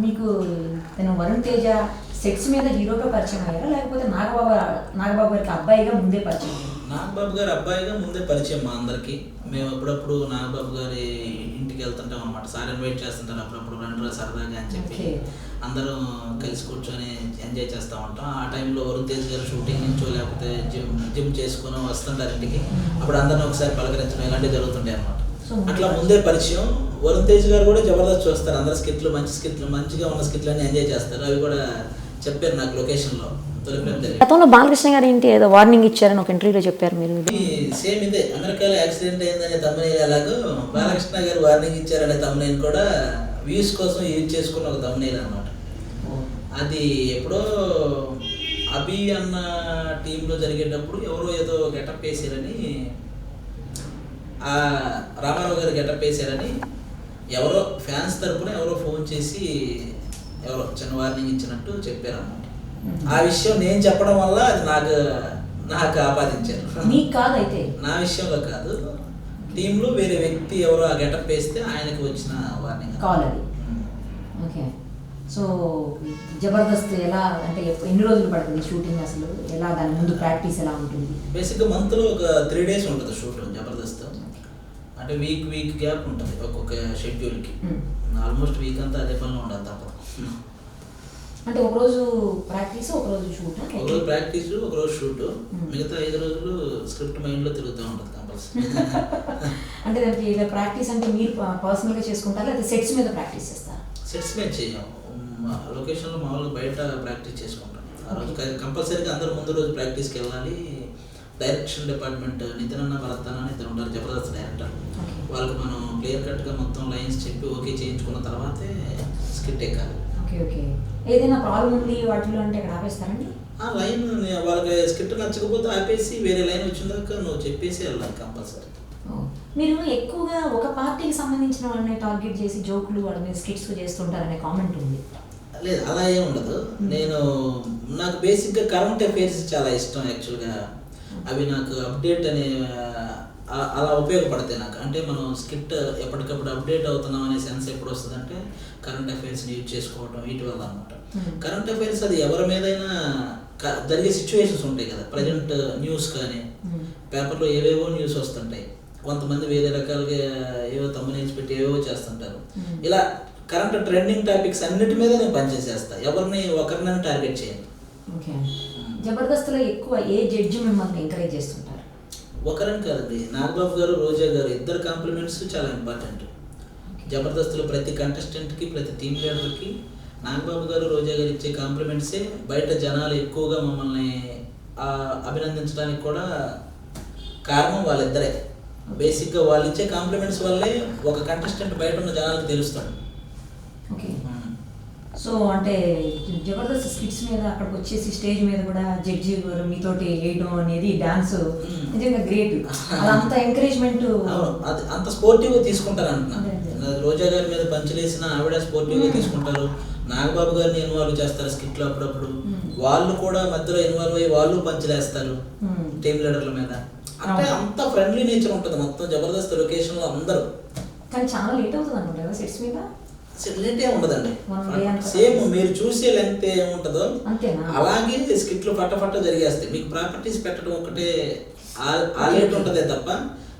మీకు తను వరుణ్ తేజ సెట్స్ మీద హీరోగా పరిచయం అయ్యారా లేకపోతే నాగబాబు గారికి అబ్బాయిగా ముందే పరిచయం అయ్యారా? నాగబాబు గారి అబ్బాయిగా ముందే పరిచయం మా అందరికి. మేము అప్పుడప్పుడు నాగబాబు గారి ఇంటికి వెళ్తుంటాం అనమాట. సార్ ఇన్వైట్ చేస్తుంటారు అప్పుడప్పుడు, రండి సరదాగా అని చెప్పి అందరం కలిసి కూర్చొని ఎంజాయ్ చేస్తూ ఉంటాం. ఆ టైంలో వరుణ్ తేజ్ గారు షూటింగ్ నుంచో లేకపోతే జిమ్ చేసుకుని వస్తుంటారు ఇంటికి. అప్పుడు అందరిని ఒకసారి పలకరించడం ఇలాంటివి జరుగుతుంటాయి అనమాట. అట్లా ముందే పరిచయం. వరుణ్ తేజ్ గారు కూడా జబర్దస్త్ చూస్తారు. అందరు స్కిట్లు మంచిగా ఉన్న స్కిట్లు అన్ని ఎంజాయ్ చేస్తారు. అవి కూడా చెప్పారు నాకు లొకేషన్లో. గతంలో బాలకృష్ణ గారు ఏంటి ఏదో వార్నింగ్ ఇచ్చారని ఒక ఇంటర్వ్యూలో చెప్పారు మీరు. సేమ్ ఇదే, అమెరికాలో యాక్సిడెంట్ అయిందనే తమ్మునైల్ ఎలాగో బాలకృష్ణ గారు వార్నింగ్ ఇచ్చారనే తమ్మునైల్ కూడా వ్యూస్ కోసం యూజ్ చేసుకున్న ఒక తమ్మునైల్ అనమాట. అది ఎప్పుడో అభి అన్న టీంలో జరిగేటప్పుడు ఎవరో ఏదో గెటప్ వేసారని, రామారావు గారు గెటప్ వేసారని ఎవరో ఫ్యాన్స్ తరపున ఎవరో ఫోన్ చేసి ఎవరో చిన్న వార్నింగ్ ఇచ్చినట్టు చెప్పారన్నమాట. ఆ విషయం నేను చెప్పడం వల్ల అది నాకు ఆపాదించారు. మీకు కాదు అయితే? నా విషయంలో కాదు, టీంలో వేరే వ్యక్తి ఎవరో ఆ గెటప్ వేస్తే ఆయనకు వచ్చిన వార్నింగ్ కాల్ అది. ఓకే. సో జబర్దస్త్ ఎలా అంటే ఎన్ని రోజులు పడుతుంది షూటింగ్, అసలు ఎలా, దాని ముందు ప్రాక్టీస్ ఎలా ఉంటుంది? బేసిక్గా మంత్లో ఒక 3 days ఉంటుంది షూట్ జబర్దస్త్. అంటే వీక్ గ్యాప్ ఉంటుంది ఒక్కొక్క షెడ్యూల్కి. ఆల్మోస్ట్ వీక్ అంతా అదే పనిలో ఉండదు తప్ప. అంటే ఒకరోజు ప్రాక్టీస్, ఒకరోజు షూట్. ఒకరోజు ప్రాక్టీస్, ఒకరోజు షూట్. మిగతా 5 రోజులు స్క్రిప్ట్ మైండ్లో తిరుగుతూ ఉంటుంది కంపల్సరీ. అంటే దానికి ఇలా ప్రాక్టీస్ అంటే మీరు పర్సనల్గా చేసుకుంటారా లేదా సెట్స్ మీద ప్రాక్టీస్ చేస్తారా? సెట్స్ మీద చేయం, లొకేషన్లో మామూలుగా బయట ప్రాక్టీస్ చేసుకుంటాం. ఆ రోజు కంపల్సరీగా అందరూ ముందు రోజు ప్రాక్టీస్కి వెళ్ళాలి. డైరెక్షన్ డిపార్ట్మెంట్ నితిన్ అన్న, భరత్ అన్న అని ఇద్దరు ఉంటారు జబర్దస్త్ డైరెక్టర్. వాళ్ళకి మనం క్లియర్ కట్గా మొత్తం లైన్స్ చెప్పి ఓకే చేయించుకున్న తర్వాతే స్కిట్ ఎక్కాలి. ఓకే. ఏదైనా ప్రాబ్లం ఉంది వాటిలో అంటే ఇక్కడ ఆపేస్తారండి? ఆ లైన్ వాళ్ళకి స్కిట్ నచ్చకపోతే ఆపేసి వేరే లైన్ వచ్చిందాక నువ్వు చెప్పేసి వెళ్ళాలి కంపల్సరీ. మీరు ఎక్కువగా ఒక పార్టీకి సంబంధించిన వాళ్ళని టార్గెట్ చేసి జోకులు వాళ్ళ మీద స్కిట్స్ చేస్తుంటారనే కామెంట్ ఉంది. లేదు, అలా ఏం ఉండదు. నాకు బేసిక్గా కరెంట్ అఫైర్స్ చాలా ఇష్టం యాక్చువల్గా. అవి నాకు అప్డేట్ అనే అలా ఉపయోగపడతాయి నాకు. అంటే మనం స్కిట్ ఎప్పటికప్పుడు అప్డేట్ అవుతున్నాం అనే సెన్స్ ఎప్పుడు వస్తుంది అంటే కరెంట్ అఫైర్స్ని యూజ్ చేసుకోవడం వీటి వల్ల అనమాట. కరెంట్ అఫైర్స్ అది ఎవరి మీదైనా జరిగే సిచ్యువేషన్స్ ఉంటాయి కదా. ప్రజెంట్ న్యూస్ కానీ పేపర్లో ఏవేవో న్యూస్ వస్తుంటాయి. కొంతమంది వేరే రకాలుగా ఏవో తమ్మునేసి పెట్టి ఏవేవో చేస్తుంటారు. ఇలా కరెంట్ ట్రెండింగ్ టాపిక్స్ అన్నిటి మీద నేను పనిచేసేస్తాను. ఒకరినైనా టార్గెట్ చేయండి. ఓకే. జబర్దస్త్లో ఎక్కువ ఏ జడ్జి మిమ్మల్ని ఎంకరేజ్ చేస్తుంటారు? ఒకరని కాదండి, నాగబాబు గారు, రోజా గారు ఇద్దరు కాంప్లిమెంట్స్ చాలా ఇంపార్టెంట్. జబర్దస్త్లో ప్రతి కంటెస్టెంట్కి, ప్రతి టీమ్ లీడర్కి నాగబాబు గారు, రోజా గారు ఇచ్చే కాంప్లిమెంట్సే బయట జనాలు ఎక్కువగా మమ్మల్ని అభినందించడానికి కూడా కారణం వాళ్ళిద్దరే. బేసిక్గా వాళ్ళు ఇచ్చే కాంప్లిమెంట్స్ వల్లే ఒక కంటెస్టెంట్ బయట ఉన్న జనాలకు తెలుస్తాడు. ఓకే. సో అంటే జబర్దస్త్ స్కిట్స్ మీద అక్కడికి వచ్చేసి స్టేజ్ మీద కూడా జడ్జి గారు మీతోటి వేయడం అనేది డాన్స్ నిజంగా గ్రేట్. అదంతా ఎంకరేజ్మెంట్, అంత స్పోర్టివ్గా తీసుకుంటారు అంటున్నాను. రోజా గారి మీద పంచులేసిన ఆవిడ స్పోర్టివ్గా తీసుకుంటారు. నాగబాబు గారిని ఇన్వాల్వ్ చేస్తారు స్కిట్లో అప్పుడప్పుడు. వాళ్ళు కూడా మధ్యలో ఇన్వాల్వ్ అయ్యి వాళ్ళు పంచులేస్తారు టీమ్ లీడర్ల మీద. అంటే అంత ఫ్రెండ్లీ నేచర్ ఉంటుంది మొత్తం జబర్దస్త్ లొకేషన్లో అందరూ. కానీ చాలా లేట్ అవుతుంది అనుకుంటా కదా సెట్స్ మీద? లేట్ ఏమి ఉండదండి, సేమ్ మీరు చూసే లెంగ్త్ ఏముంటుందో అలాగే స్కిట్లు ఫట్టఫట్ట జరిగేస్తాయి. మీకు ప్రాపర్టీస్ పెట్టడం ఒకటే ఆ లేట్ ఉంటుందే తప్ప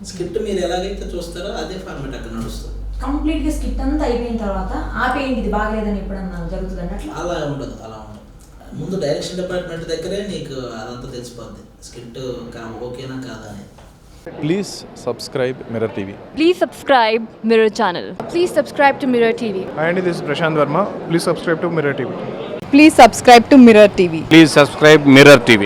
స్కిట్ మీరు ఎలాగైతే చూస్తారో అదే ఫార్మాట్ అక్కడ నడుస్తుంది. కంప్లీట్ గా స్కిట్ అంతా అయిపోయిన తర్వాత ఆపేయండి ఇది బాగలేదని ఎప్పుడన్నా జరుగుతుంది అన్నట్లు? అలా ఉండదు. ముందు డైరెక్షన్ డిపార్ట్మెంట్ దగ్గరే నీకు అదంతా తెలిసిపోద్ది స్కిట్ ఓకేనా కాదా అని. Please subscribe Mirror TV. Please subscribe Mirror channel. Please subscribe to Mirror TV. Hi, this is Prashant Verma. Please subscribe to Mirror TV. Please subscribe to Mirror TV. Please subscribe Mirror TV.